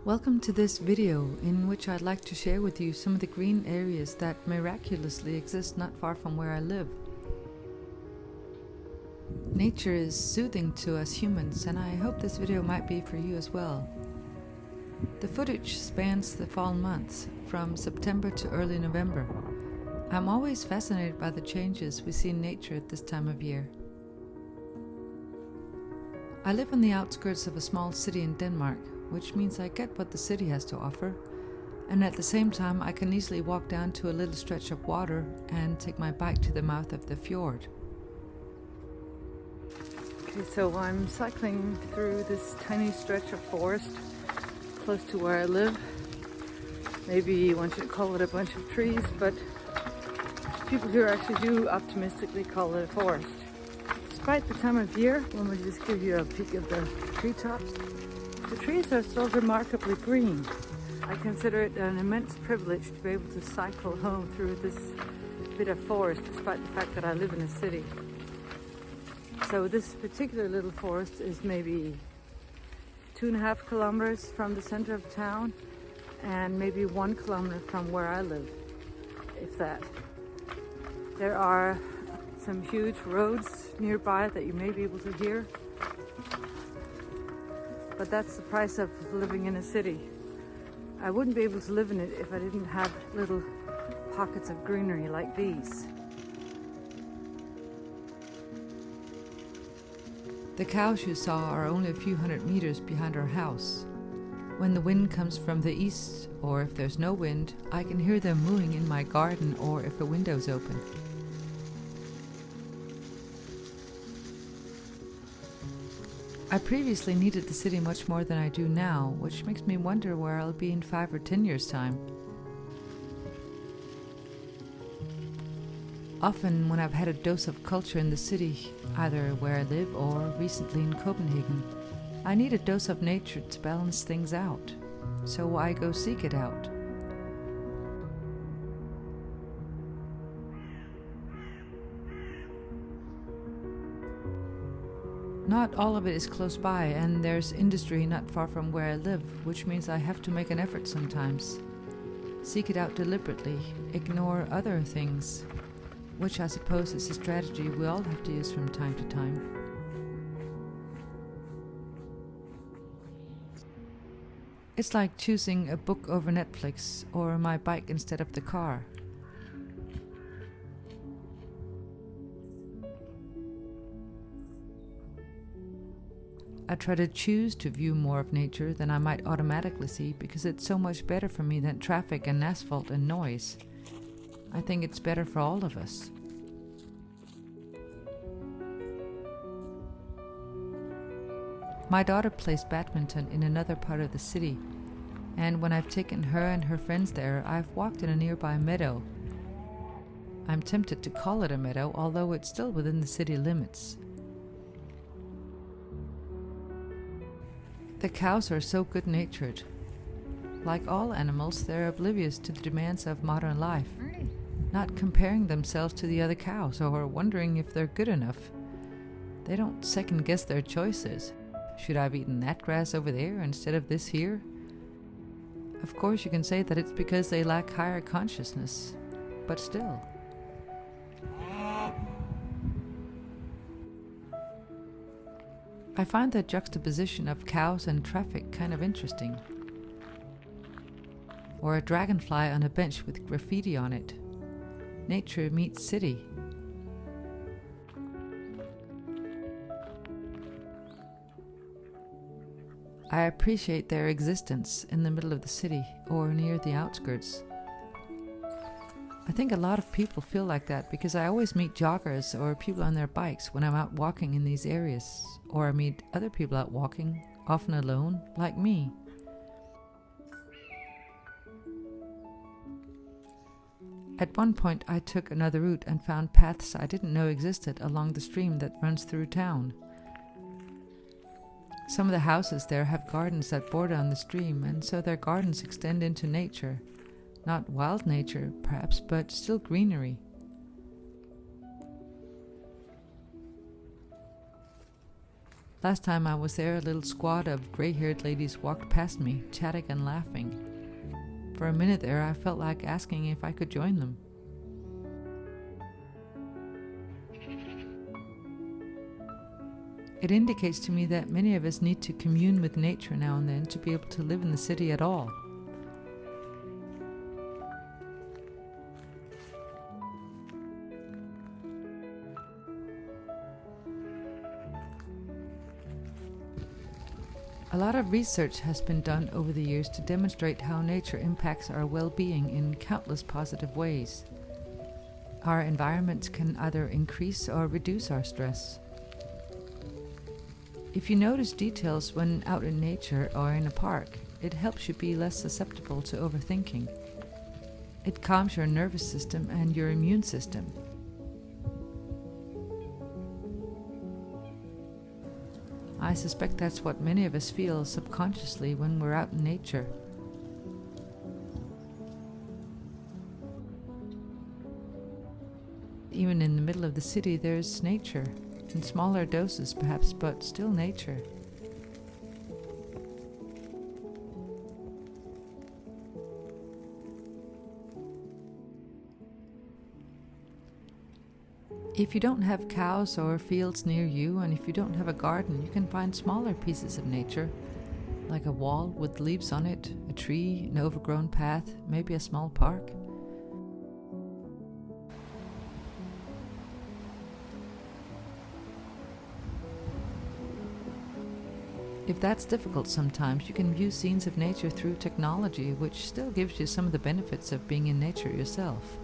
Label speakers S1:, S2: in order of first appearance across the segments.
S1: Welcome to this video in which I'd like to share with you some of the green areas that miraculously exist not far from where I live. Nature is soothing to us humans, and I hope this video might be for you as well. The footage spans the fall months, from September to early November. I'm always fascinated by the changes we see in nature at this time of year. I live on the outskirts of a small city in Denmark, which means I get what the city has to offer, and at the same time I can easily walk down to a little stretch of water and take my bike to the mouth of the fjord. Okay, so I'm cycling through this tiny stretch of forest close to where I live. Maybe one should call it a bunch of trees, but people here actually do optimistically call it a forest. Despite the time of year, let me just give you a peek of the treetops. The trees are still remarkably green. I consider it an immense privilege to be able to cycle home through this bit of forest, despite the fact that I live in a city. So this particular little forest is maybe 2.5 kilometers from the center of town and maybe 1 kilometer from where I live, if that. There are some huge roads nearby that you may be able to hear. But that's the price of living in a city. I wouldn't be able to live in it if I didn't have little pockets of greenery like these. The cows you saw are only a few hundred meters behind our house. When the wind comes from the east, or if there's no wind, I can hear them mooing in my garden or if a window's open. I previously needed the city much more than I do now, which makes me wonder where I'll be in 5 or 10 years' time. Often when I've had a dose of culture in the city, either where I live or recently in Copenhagen, I need a dose of nature to balance things out, so I go seek it out. Not all of it is close by, and there's industry not far from where I live, which means I have to make an effort sometimes. Seek it out deliberately, ignore other things, which I suppose is a strategy we all have to use from time to time. It's like choosing a book over Netflix or my bike instead of the car. I try to choose to view more of nature than I might automatically see because it's so much better for me than traffic and asphalt and noise. I think it's better for all of us. My daughter plays badminton in another part of the city, and when I've taken her and her friends there, I've walked in a nearby meadow. I'm tempted to call it a meadow, although it's still within the city limits. The cows are so good-natured. Like all animals, they're oblivious to the demands of modern life, not comparing themselves to the other cows or wondering if they're good enough. They don't second-guess their choices. Should I have eaten that grass over there instead of this here? Of course, you can say that it's because they lack higher consciousness, but still. I find the juxtaposition of cows and traffic kind of interesting. Or a dragonfly on a bench with graffiti on it. Nature meets city. I appreciate their existence in the middle of the city or near the outskirts. I think a lot of people feel like that because I always meet joggers or people on their bikes when I'm out walking in these areas, or I meet other people out walking, often alone, like me. At one point I took another route and found paths I didn't know existed along the stream that runs through town. Some of the houses there have gardens that border on the stream, and so their gardens extend into nature. Not wild nature, perhaps, but still greenery.
S2: Last time I was there, a little squad of grey-haired ladies walked past me, chatting and laughing. For a minute there, I felt like asking if I could join them. It indicates to me that many of us need to commune with nature now and then to be able to live in the city at all. A lot of research has been done over the years to demonstrate how nature impacts our well-being in countless positive ways. Our environments can either increase or reduce our stress. If you notice details when out in nature or in a park, it helps you be less susceptible to overthinking. It calms your nervous system and your immune system. I suspect that's what many of us feel subconsciously when we're out in nature. Even in the middle of the city, there's nature, in smaller doses perhaps, but still nature. If you don't have cows or fields near you, and if you don't have a garden, you can find smaller pieces of nature, like a wall with leaves on it, a tree, an overgrown path, maybe a small park. If that's difficult sometimes, you can view scenes of nature through technology, which still gives you some of the benefits of being in nature yourself.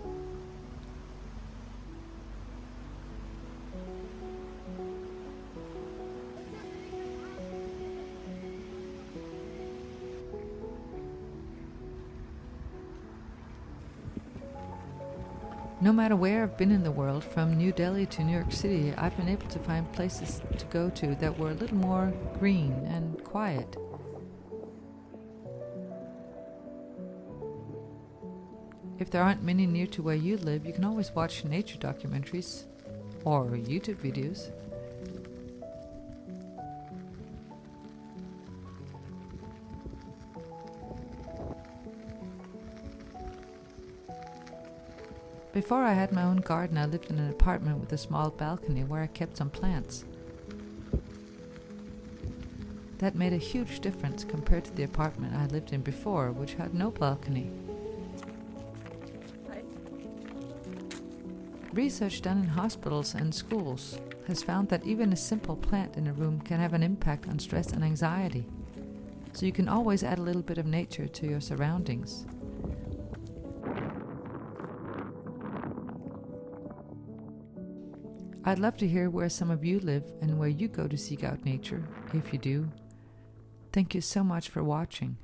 S2: No matter where I've been in the world, from New Delhi to New York City, I've been able to find places to go to that were a little more green and quiet. If there aren't many near to where you live, you can always watch nature documentaries or YouTube videos. Before I had my own garden, I lived in an apartment with a small balcony where I kept some plants. That made a huge difference compared to the apartment I lived in before, which had no balcony. Research done in hospitals and schools has found that even a simple plant in a room can have an impact on stress and anxiety. So you can always add a little bit of nature to your surroundings. I'd love to hear where some of you live and where you go to seek out nature, if you do. Thank you so much for watching.